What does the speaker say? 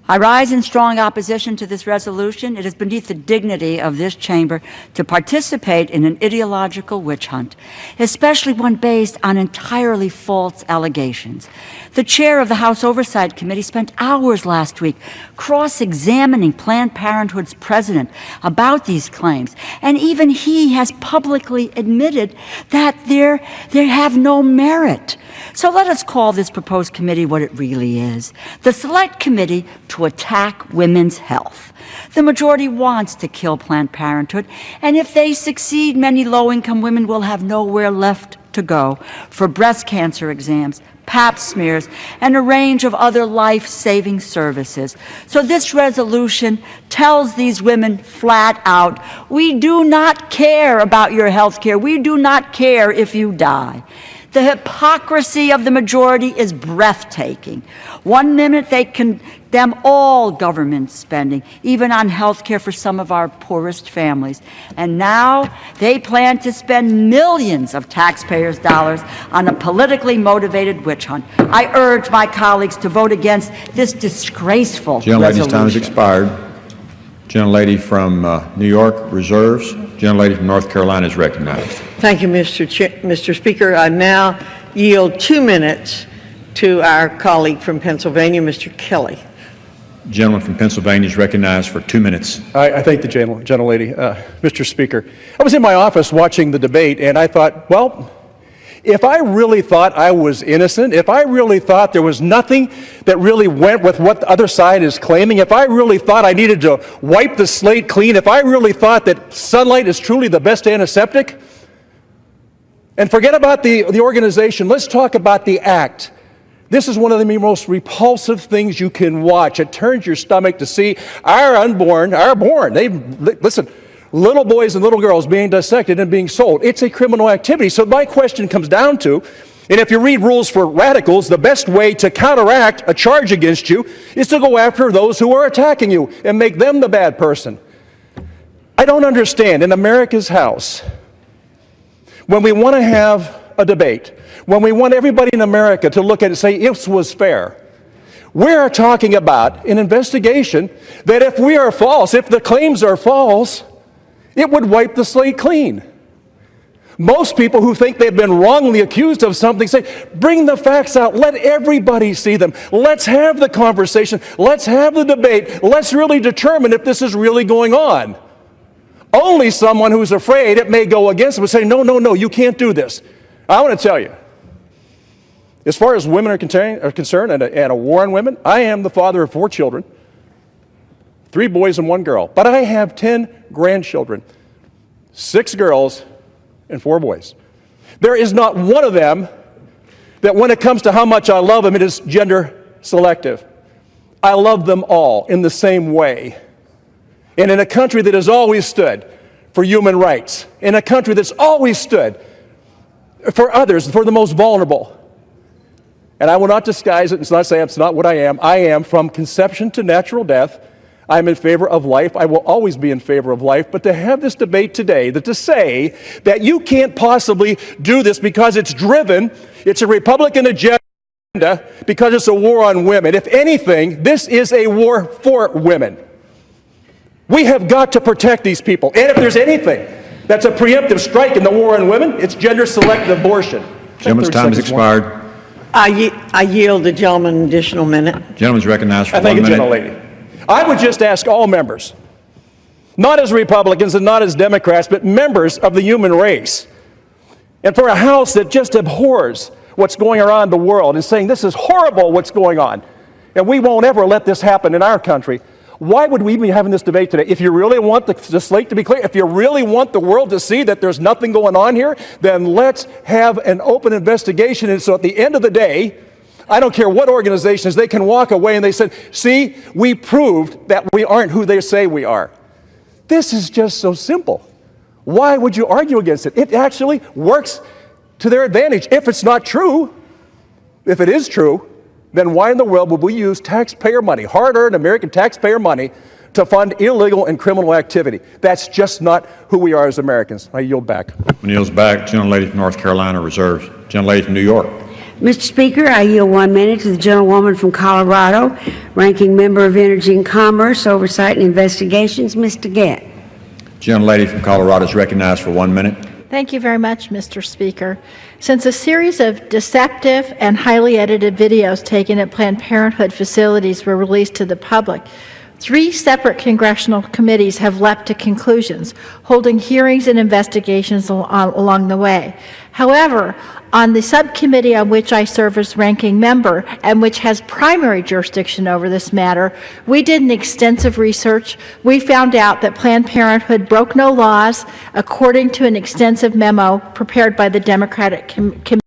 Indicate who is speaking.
Speaker 1: I rise in strong opposition to this resolution. It is beneath the dignity of this chamber to participate in an ideological witch hunt, especially one based on entirely false allegations. The chair of the House Oversight Committee spent hours last week cross-examining Planned Parenthood's president about these claims, and even he has publicly admitted that they have no merit. So let us call this proposed committee what it really is: the Select Committee to attack women's health. The majority wants to kill Planned Parenthood, and if they succeed, many low-income women will have nowhere left to go for breast cancer exams, Pap smears, and a range of other life-saving services. So this resolution tells these women flat out, we do not care about your health care. We do not care if you die. The hypocrisy of the majority is breathtaking. One minute they condemn all government spending, even on health care for some of our poorest families. And now they plan to spend millions of taxpayers' dollars on a politically motivated witch hunt. I urge my colleagues to vote against this disgraceful resolution.
Speaker 2: Gentlelady's time has expired. Gentlelady from New York reserves. Gentlelady from North Carolina is recognized.
Speaker 3: Thank you, Mr. Speaker. I now yield 2 minutes to our colleague from Pennsylvania, Mr. Kelly.
Speaker 2: Gentleman from Pennsylvania is recognized for 2 minutes.
Speaker 4: I thank the gentlelady. Mr. Speaker, I was in my office watching the debate, and I thought, well, if I really thought I was innocent, if I really thought there was nothing that really went with what the other side is claiming, if I really thought I needed to wipe the slate clean, if I really thought that sunlight is truly the best antiseptic, and forget about the organization, let's talk about the act. This is one of the most repulsive things you can watch. It turns your stomach to see our born. Listen, little boys and little girls being dissected and being sold. It's a criminal activity. So my question comes down to, and if you read rules for radicals, the best way to counteract a charge against you is to go after those who are attacking you and make them the bad person. I don't understand, in America's House, when we want to have a debate, when we want everybody in America to look at it and say, this was fair, we're talking about an investigation that if we are false, if the claims are false, it would wipe the slate clean. Most people who think they've been wrongly accused of something say, bring the facts out, let everybody see them. Let's have the conversation, let's have the debate, let's really determine if this is really going on. Only someone who's afraid it may go against them would say, no, you can't do this. I want to tell you, as far as women are concerned and a war on women, I am the father of 4 children, 3 boys and 1 girl, but I have 10 grandchildren, 6 girls and 4 boys. There is not one of them that when it comes to how much I love them, it is gender selective. I love them all in the same way. And in a country that has always stood for human rights, in a country that's always stood for others, for the most vulnerable. And I will not disguise it and not say it's not what I am. I am, from conception to natural death, I am in favor of life. I will always be in favor of life. But to have this debate today, to say that you can't possibly do this because it's a Republican agenda, because it's a war on women. If anything, this is a war for women. We have got to protect these people. And if there's anything that's a preemptive strike in the war on women, it's gender-selective abortion.
Speaker 2: Gentleman's time has expired.
Speaker 3: I yield the gentleman an additional minute.
Speaker 2: Gentleman's recognized for 1
Speaker 4: Thank you,
Speaker 2: minute.
Speaker 4: gentlelady. I would just ask all members, not as Republicans and not as Democrats, but members of the human race, and for a House that just abhors what's going on in the world and saying this is horrible what's going on, and we won't ever let this happen in our country, why would we be having this debate today? If you really want the slate to be clear, if you really want the world to see that there's nothing going on here, then let's have an open investigation. And so at the end of the day, I don't care what organizations, they can walk away and they said, see, we proved that we aren't who they say we are. This is just so simple. Why would you argue against it? It actually works to their advantage. If it's not true, if it is true, then why in the world would we use taxpayer money, hard-earned American taxpayer money, to fund illegal and criminal activity? That's just not who we are as Americans. I yield back.
Speaker 2: When yields back, gentlelady from North Carolina reserves. Gentlelady from New York.
Speaker 5: Mr. Speaker, I yield 1 minute to the gentlewoman from Colorado, Ranking Member of Energy and Commerce, Oversight and Investigations, Ms. DeGette.
Speaker 2: Gentlelady from Colorado is recognized for 1 minute.
Speaker 6: Thank you very much, Mr. Speaker. Since a series of deceptive and highly edited videos taken at Planned Parenthood facilities were released to the public, 3 separate congressional committees have leapt to conclusions, holding hearings and investigations along the way. However, on the subcommittee on which I serve as ranking member and which has primary jurisdiction over this matter, we did an extensive research. We found out that Planned Parenthood broke no laws according to an extensive memo prepared by the Democratic Committee.